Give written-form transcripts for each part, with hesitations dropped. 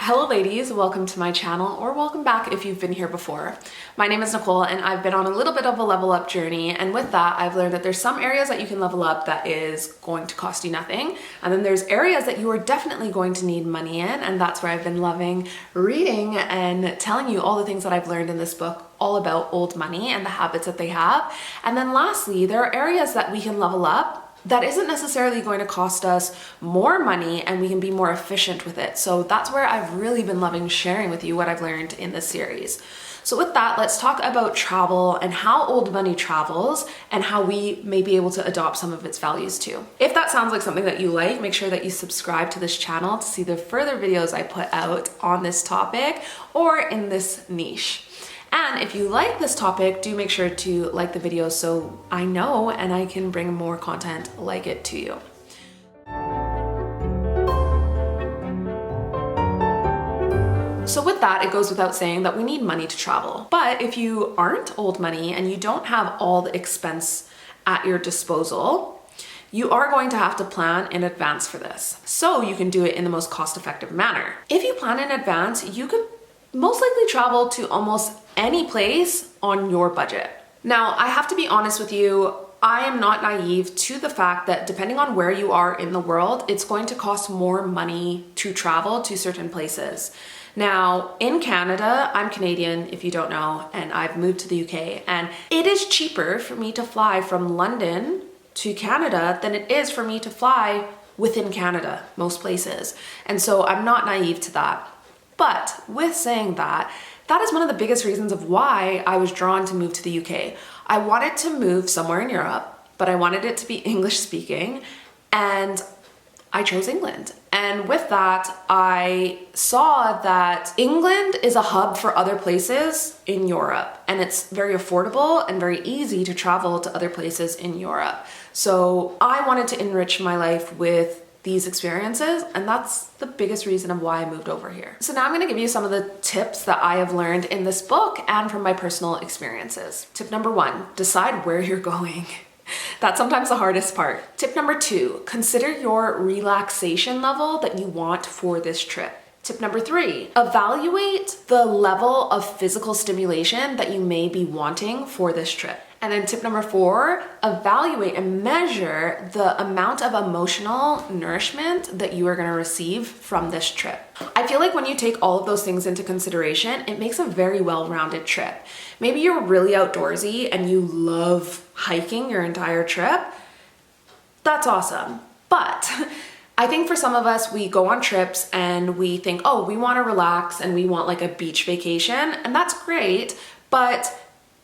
Hello ladies, welcome to my channel, or welcome back if you've been here before. My name is Nicole and I've been on a little bit of a level up journey, and with that I've learned that there's some areas that you can level up that is going to cost you nothing, and then there's areas that you are definitely going to need money in, and that's where I've been loving reading and telling you all the things that I've learned in this book all about old money and the habits that they have. And then lastly, there are areas that we can level up that isn't necessarily going to cost us more money and we can be more efficient with it. So that's where I've really been loving sharing with you what I've learned in this series. So with that, let's talk about travel and how old money travels and how we may be able to adopt some of its values too. If that sounds like something that you like, make sure that you subscribe to this channel to see the further videos I put out on this topic or in this niche. And if you like this topic, do make sure to like the video so I know and I can bring more content like it to you. So with that, it goes without saying that we need money to travel. But if you aren't old money and you don't have all the expense at your disposal, you are going to have to plan in advance for this, so you can do it in the most cost-effective manner. If you plan in advance, you could most likely travel to almost any place on your budget. Now, I have to be honest with you, I am not naive to the fact that depending on where you are in the world, it's going to cost more money to travel to certain places. Now, in Canada, I'm Canadian, if you don't know, and I've moved to the UK, and it is cheaper for me to fly from London to Canada than it is for me to fly within Canada, most places. And so I'm not naive to that. But with saying that, that is one of the biggest reasons of why I was drawn to move to the UK. I wanted to move somewhere in Europe, but I wanted it to be English speaking, and I chose England. And with that, I saw that England is a hub for other places in Europe, and it's very affordable and very easy to travel to other places in Europe. So I wanted to enrich my life with these experiences, and that's the biggest reason of why I moved over here. So now I'm going to give you some of the tips that I have learned in this book and from my personal experiences. Tip number 1, decide where you're going. That's sometimes the hardest part. Tip number 2, consider your relaxation level that you want for this trip. Tip number 3, evaluate the level of physical stimulation that you may be wanting for this trip. And then tip number 4, evaluate and measure the amount of emotional nourishment that you are going to receive from this trip. I feel like when you take all of those things into consideration, it makes a very well-rounded trip. Maybe you're really outdoorsy and you love hiking your entire trip. That's awesome. But I think for some of us, we go on trips and we think, oh, we want to relax and we want like a beach vacation, and that's great, but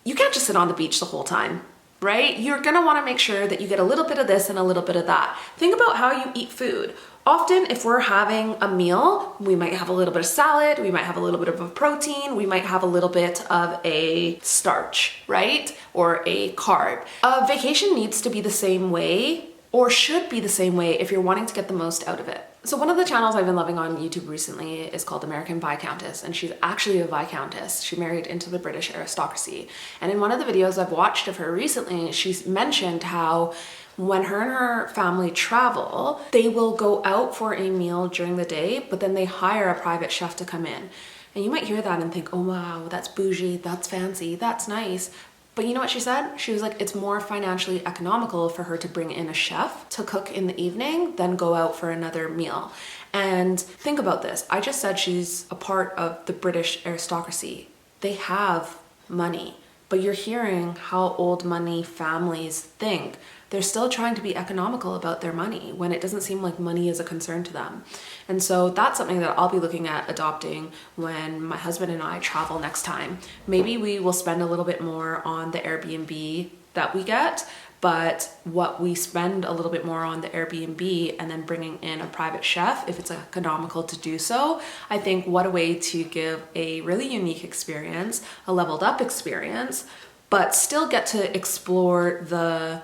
you can't just sit on the beach the whole time, right? You're gonna wanna make sure that you get a little bit of this and a little bit of that. Think about how you eat food. Often, if we're having a meal, we might have a little bit of salad, we might have a little bit of a protein, we might have a little bit of a starch, right? Or a carb. A vacation needs to be the same way, or should be the same way if you're wanting to get the most out of it. So one of the channels I've been loving on YouTube recently is called American Viscountess, and she's actually a Viscountess. She married into the British aristocracy. And in one of the videos I've watched of her recently, she's mentioned how when her and her family travel, they will go out for a meal during the day, but then they hire a private chef to come in. And you might hear that and think, oh wow, that's bougie, that's fancy, that's nice. But you know what she said? She was like, it's more financially economical for her to bring in a chef to cook in the evening than go out for another meal. And think about this. I just said she's a part of the British aristocracy. They have money, but you're hearing how old money families think. They're still trying to be economical about their money when it doesn't seem like money is a concern to them. And so that's something that I'll be looking at adopting when my husband and I travel next time. Maybe we will spend a little bit more on the Airbnb that we get, but what we spend a little bit more on the Airbnb and then bringing in a private chef, if it's economical to do so, I think what a way to give a really unique experience, a leveled up experience, but still get to explore the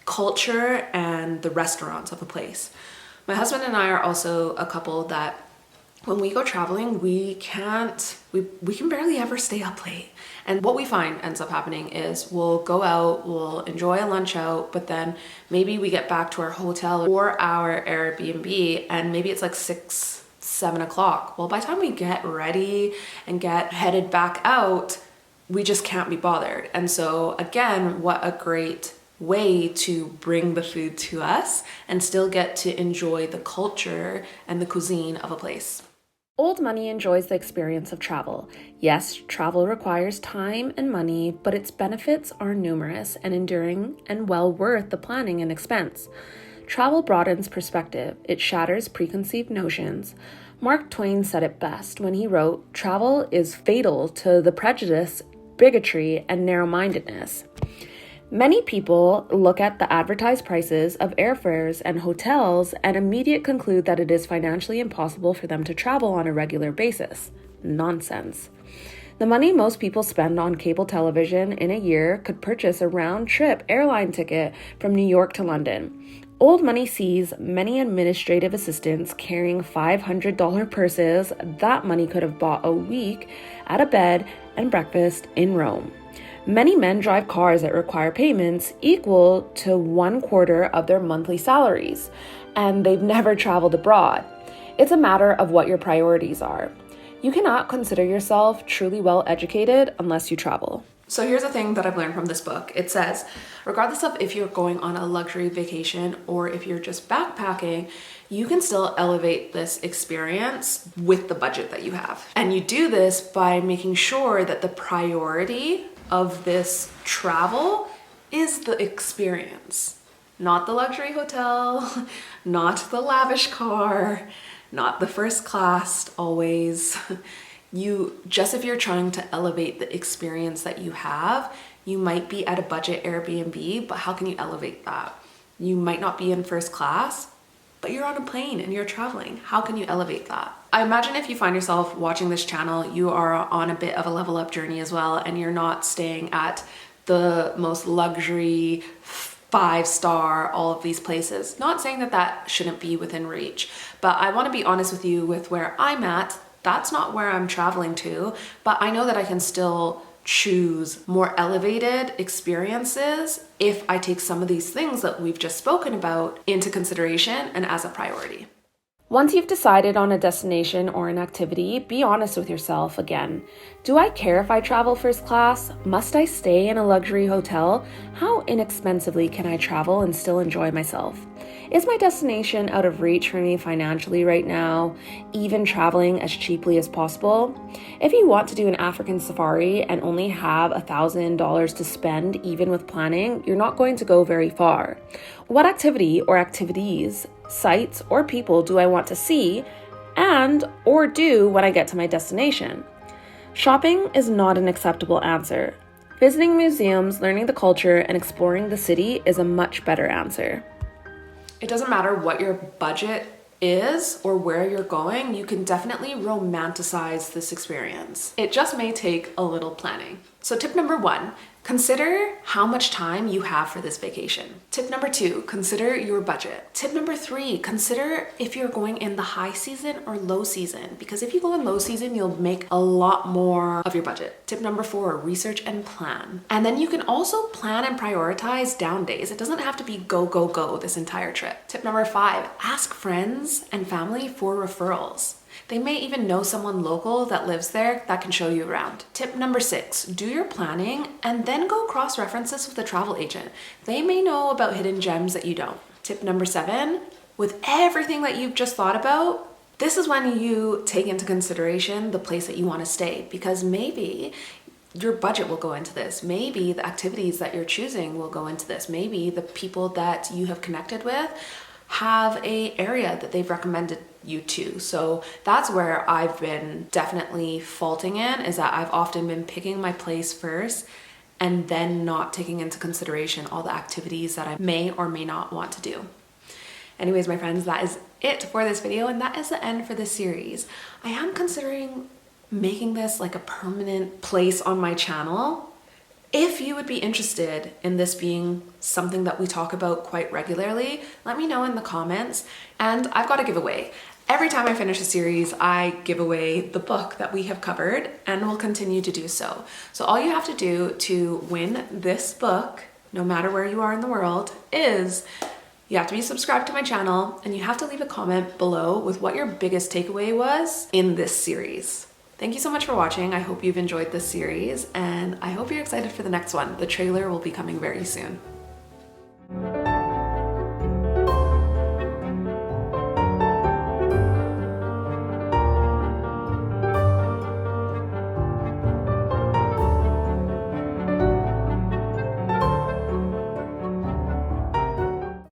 culture and the restaurants of a place. My husband and I are also a couple that when we go traveling, we can barely ever stay up late. And what we find ends up happening is we'll go out, we'll enjoy a lunch out, but then maybe we get back to our hotel or our Airbnb and maybe it's like 6, 7 o'clock. Well, by the time we get ready and get headed back out, we just can't be bothered. And so again, what a great way to bring the food to us and still get to enjoy the culture and the cuisine of a place. Old money enjoys the experience of travel. Yes, travel requires time and money, but its benefits are numerous and enduring and well worth the planning and expense. Travel broadens perspective. It shatters preconceived notions. Mark Twain said it best when he wrote, "Travel is fatal to the prejudice, bigotry, and narrow-mindedness." Many people look at the advertised prices of airfares and hotels and immediately conclude that it is financially impossible for them to travel on a regular basis. Nonsense. The money most people spend on cable television in a year could purchase a round-trip airline ticket from New York to London. Old money sees many administrative assistants carrying $500 purses that money could have bought a week at a bed and breakfast in Rome. Many men drive cars that require payments equal to 1/4 of their monthly salaries, and they've never traveled abroad. It's a matter of what your priorities are. You cannot consider yourself truly well educated unless you travel. So here's a thing that I've learned from this book. It says, regardless of if you're going on a luxury vacation or if you're just backpacking, you can still elevate this experience with the budget that you have. And you do this by making sure that the priority of this travel is the experience, not the luxury hotel, not the lavish car, not the first class always. If you're trying to elevate the experience that you have, you might be at a budget Airbnb, but how can you elevate that? You might not be in first class, but you're on a plane and you're traveling. How can you elevate that? I imagine if you find yourself watching this channel, you are on a bit of a level up journey as well, and you're not staying at the most luxury 5-star, all of these places. Not saying that that shouldn't be within reach, but I want to be honest with you with where I'm at. That's not where I'm traveling to, but I know that I can still choose more elevated experiences if I take some of these things that we've just spoken about into consideration and as a priority. Once you've decided on a destination or an activity, be honest with yourself again. Do I care if I travel first class? Must I stay in a luxury hotel? How inexpensively can I travel and still enjoy myself? Is my destination out of reach for me financially right now, even traveling as cheaply as possible? If you want to do an African safari and only have $1,000 to spend, even with planning, you're not going to go very far. What activity or activities, sites, or people do I want to see or do when I get to my destination? Shopping is not an acceptable answer. Visiting museums, learning the culture, and exploring the city is a much better answer. It doesn't matter what your budget is or where you're going, you can definitely romanticize this experience. It just may take a little planning. So tip number 1, consider how much time you have for this vacation. Tip number 2, consider your budget. Tip number 3, consider if you're going in the high season or low season, because if you go in low season, you'll make a lot more of your budget. Tip number 4, research and plan. And then you can also plan and prioritize down days. It doesn't have to be go, go, go this entire trip. Tip number 5, ask friends and family for referrals. They may even know someone local that lives there that can show you around. Tip number 6, do your planning and then go cross-references with the travel agent. They may know about hidden gems that you don't. Tip number 7, with everything that you've just thought about, this is when you take into consideration the place that you want to stay, because maybe your budget will go into this. Maybe the activities that you're choosing will go into this. Maybe the people that you have connected with have a area that they've recommended you to. So that's where I've been definitely faulting in, is that I've often been picking my place first and then not taking into consideration all the activities that I may or may not want to do. Anyways, my friends, that is it for this video, and that is the end for this series. I am considering making this like a permanent place on my channel. If you would be interested in this being something that we talk about quite regularly, let me know in the comments. And I've got a giveaway. Every time I finish a series, I give away the book that we have covered, and will continue to do so. So all you have to do to win this book, no matter where you are in the world, is You have to be subscribed to my channel, and you have to leave a comment below with what your biggest takeaway was in this series. Thank you so much for watching. I hope you've enjoyed this series, and I hope you're excited for the next one. The trailer will be coming very soon.